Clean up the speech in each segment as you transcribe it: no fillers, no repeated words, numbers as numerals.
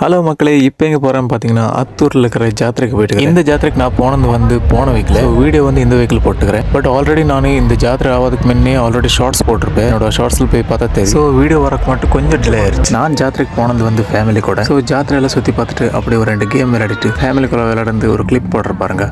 Hello மக்களே, இப்போ எங்கே போகிறேன்னு பார்த்தீங்கன்னா அத்தூரில் இருக்கிற ஜாத்திரைக்கு போயிட்டு இந்த ஜாத்திரைக்கு நான் போன வீக்கில் வீடியோ இந்த வீக்கில் போட்டுக்கிறேன். பட் ஆல்ரெடி நான் இந்த ஜாத்திரை ஆகிறதுக்கு முன்னே ஆல்ரெடி ஷார்ட்ஸ் போட்டிருப்பேன். என்னோட ஷார்ட்ஸில் போய் பார்த்தா தெரியும். ஸோ வீடியோ வரக்கு மட்டும் கொஞ்சம் டிலே ஆயிடுச்சு. நான் ஜாத்திரைக்கு போனது ஃபேமிலி கூட. ஸோ ஜாத்திரையெல்லாம் சுற்றி பார்த்துட்டு அப்படியே ஒரு 2 கேம் விளையாடிட்டு ஃபேமிலிக்குள்ள விளையாடுந்து ஒரு கிளிப் போடுற பாருங்க.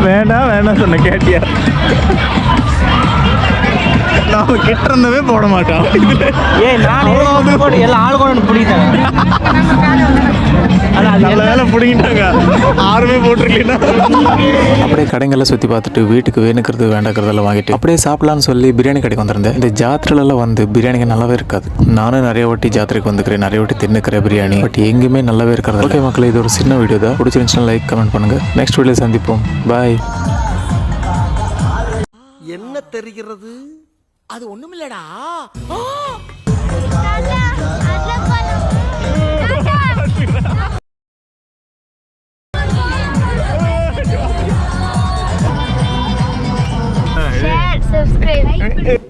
வேண்டாம் சொன்ன கேட்டியா? நாம கிட்ட இருந்தவே போட மாட்டோம். அப்படியே கடைங்கெல்லாம் சுற்றி பார்த்துட்டு வீட்டுக்கு வேணுக்கிறது வேண்டாக்கிறதெல்லாம் வாங்கிட்டு அப்படியே சாப்பிடலான்னு சொல்லி பிரியாணி கடைக்கு வந்திருந்தேன். இந்த ஜாத்திரைலாம் பிரியாணிங்க நல்லாவே இருக்காது. நானும் நிறைய வாட்டி ஜாத்திரைக்கு வந்துக்கிறேன், நிறைய வாட்டி தின்னுக்கிறேன் பிரியாணி. பட் எங்கேயுமே நல்லாவே இருக்காது. ஓகே மக்களே, இது ஒரு சின்ன வீடியோ தான். பிடிச்சிருந்துச்சுன்னா லைக் கமெண்ட் பண்ணுங்க. நெக்ஸ்ட் வீடியோ சந்திப்போம். பாய். என்ன தெரிகிறது? அது ஒண்ணுமில்லடா. Subscribe.